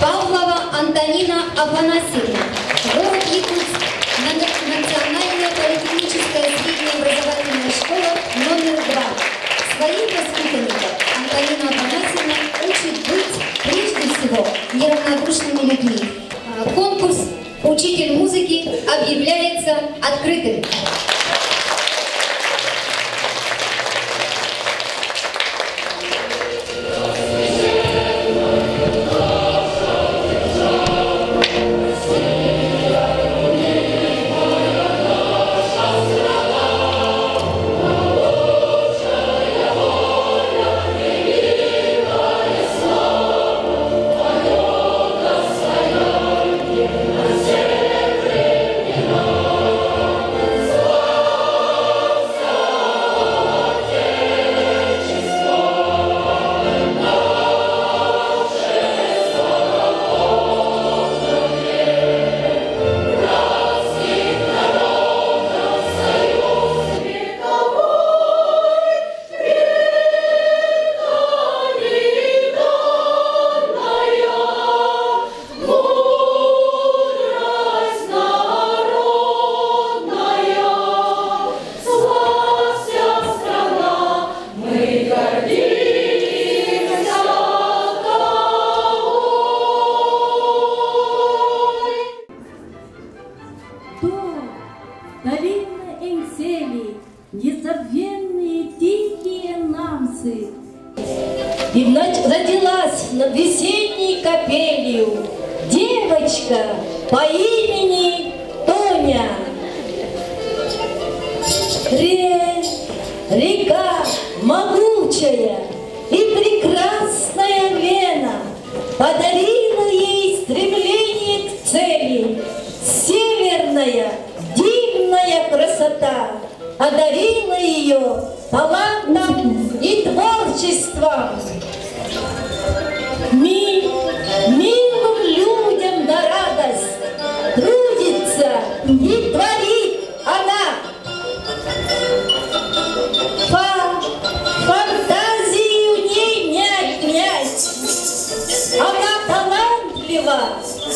Павлова Антонина Афанасьевна, город Якутск, Национальная политехническая средняя образовательная школа номер 2. Своих воспитанников Антонина Афанасьевна учит быть прежде всего неравнодушными людьми. Конкурс «Учитель музыки» объявляется открытым. Незабвенные тихие намсы. И родилась над весенней капелью девочка по имени Тоня. Река могучая и прекрасная Лена подарила ей стремление к цели. Северная дивная красота одарила ее талантом и творчеством. Милым людям на радость трудится и творит она. Фантазию не отнять. Она талантлива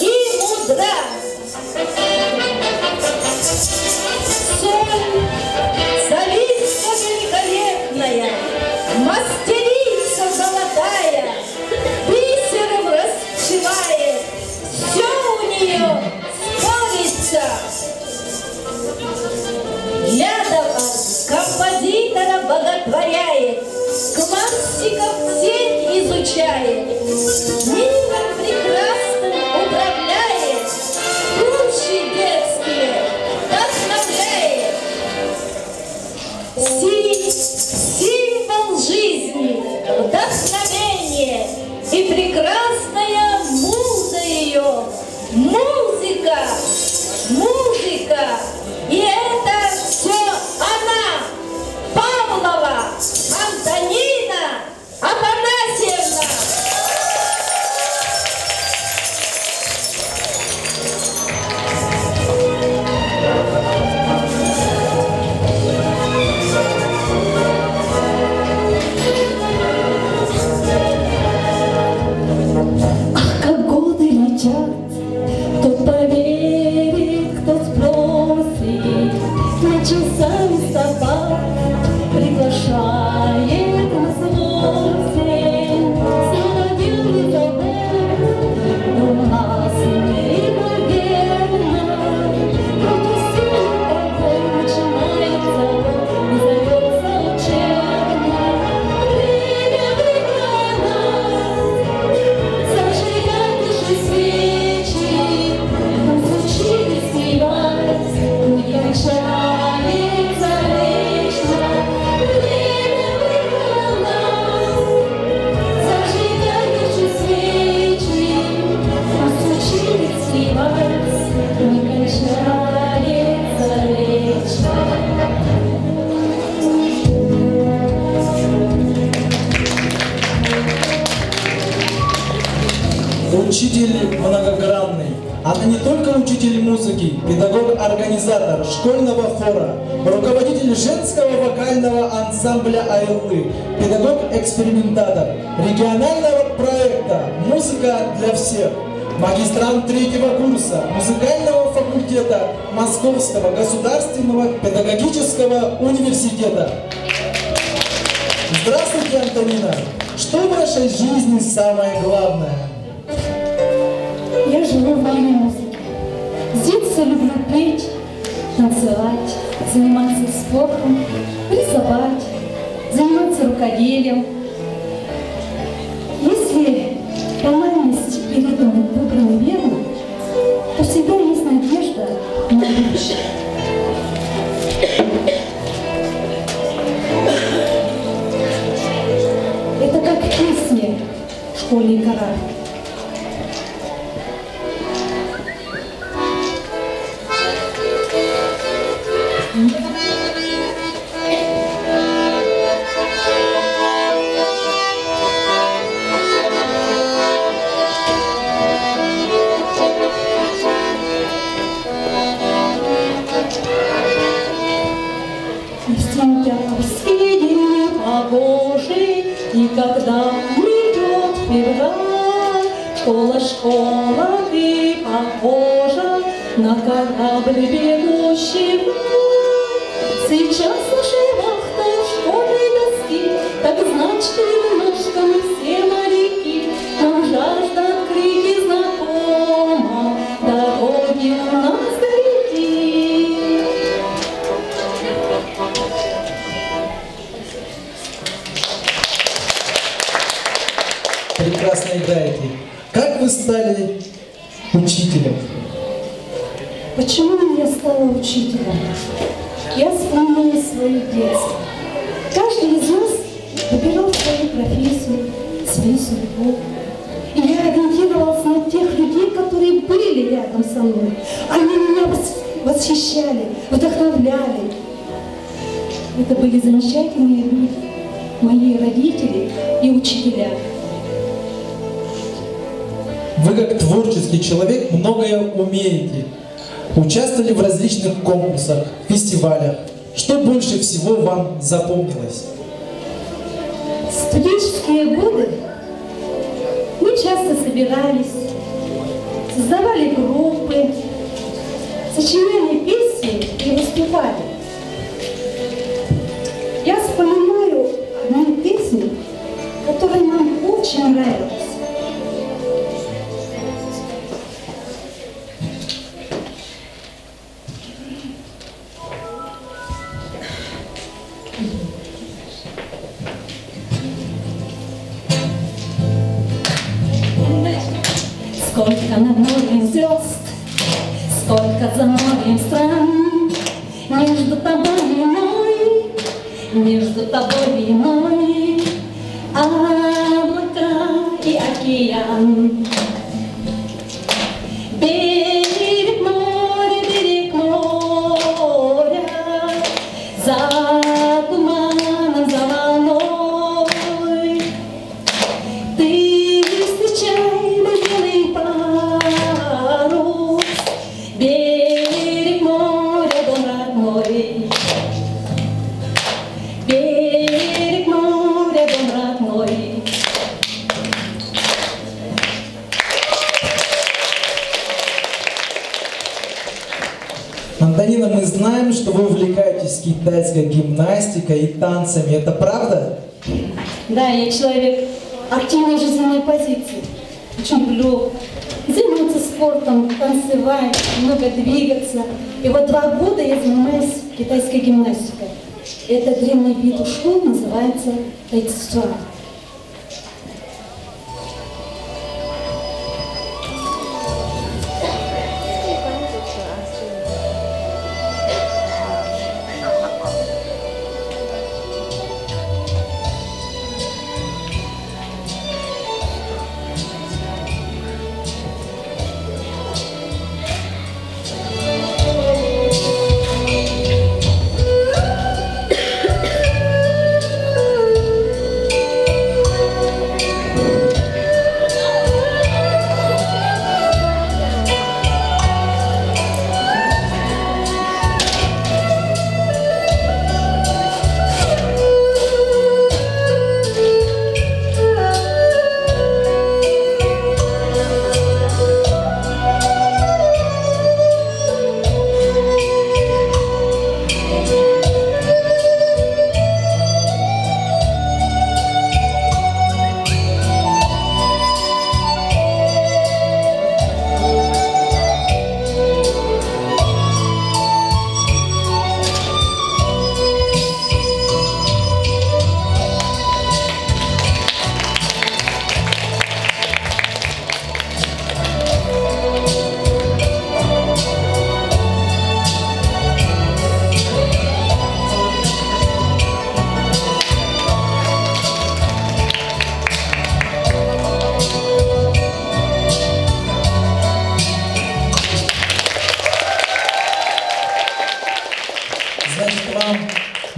и мудра. Солистка великолепная, мастерица золотая, бисером расшивает, все у нее сходится. Лядова композитора боготворяет, классиков все изучает, миром прекрасным управляет, души детские вдохновляет. Символ жизни, вдохновение и прекрасная муза ее. Музыка, и это все она, Павлова Антонина Афанасьевна. Кто поверит, кто спросит, начался листопад, приглашает нас вовсе. Соловьев и Забель, но у нас неимоверно. Против силы такой начинается, и зовется учебно. Время нас зажигать наши свечи, нас учили спевать, не кончается вечно. Время нас зажигать наши свечи, нас учили спевать, не кончается вечно. Учитель многогранный. Она не только учитель музыки, педагог-организатор школьного хора, руководитель женского вокального ансамбля «Айлы», педагог-экспериментатор регионального проекта «Музыка для всех». магистрант 3-го курса музыкального факультета Московского государственного педагогического университета. Здравствуйте, Антонина! Что в вашей жизни самое главное? Я живу в мире музыки. С детства люблю петь, танцевать, заниматься спортом, рисовать, заниматься рукоделием. Если тональность и ритм выбраны верно, то всегда есть надежда на будущее. Это как в песне «Школьный корабль». Когда придет февраль, школа, ты похожа на корабль, бегущий вдаль. Сейчас наша вахта школьной доски, так значит, немножко мы все моряки. Нам жажда открыть и знакома, дороги у нас впереди. Прекрасно играете. Как вы стали учителем? Почему я стала учителем? Я вспоминаю свое детство. Каждый из нас выбирал свою профессию, свою судьбу. И я ориентировалась на тех людей, которые были рядом со мной. Они меня восхищали, вдохновляли. Это были замечательные люди, мои родители и учителя. Вы как творческий человек многое умеете. Участвовали в различных конкурсах, фестивалях. Что больше всего вам запомнилось? В студенческие годы мы часто собирались, создавали группы, сочиняли песни и выступали. Я вспоминаю одну песню, которая нам очень нравилась. Сколько над морем звезд, сколько за морем стран, между тобой и мной, между тобой и мной, облака и океан. Берег моря, за туманом, за волной. Ты встречай на белый парус, берег моря, дом родной. Берег моря, дом родной. Антонина, мы знаем, что вы увлекаетесь китайской гимнастикой и танцами. Это правда? Да, я человек активной жизненной позиции. Очень люблю заниматься спортом, танцевать, много двигаться. И вот 2 года я занимаюсь китайской гимнастикой. Это древний вид ушу, называется тайцюань.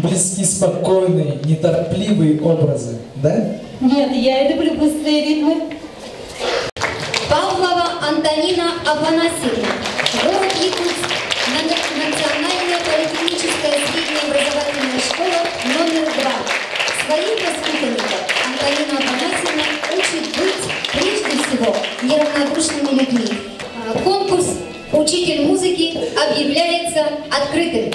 близки спокойные, неторопливые образы, да? Нет, я люблю быстрые ритмы. Павлова Антонина Афанасьевна, город Якутск, Национальная политехническая средняя образовательная школа номер 2. Своих воспитанников Антонина Афанасьевна учит быть прежде всего неравнодушными людьми. Конкурс «Учитель музыки» объявляется открытым.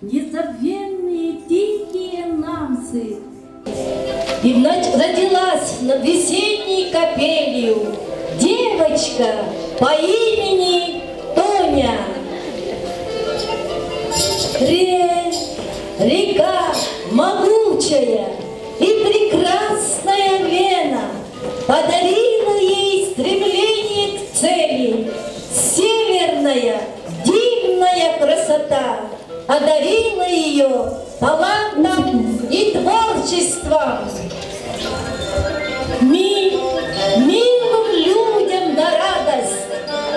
Незабвенные тихие намсы. И родилась над весенней капелью девочка по имени Тоня. Река могучая и прекрасная Лена подарила ей стремление к цели. Северная дивная красота одарила ее талантом и творчеством. Милым людям на радость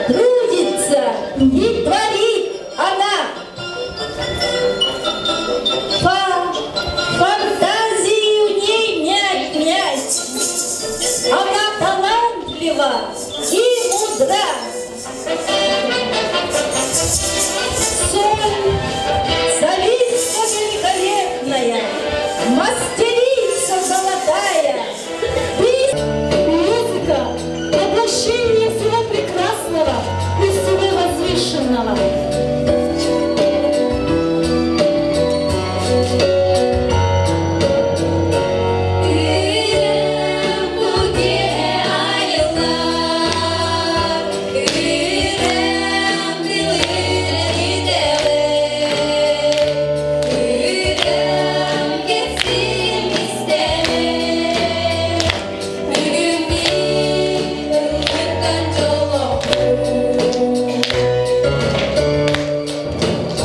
трудится и творит она. Фантазию не нять. Она талантлива и мудра. Солистка великолепная, мастерица золотая. Музыка — воплощение всего прекрасного и всего возвышенного.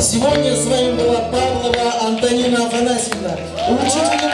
Сегодня с вами была Павлова Антонина Афанасьевна, учитель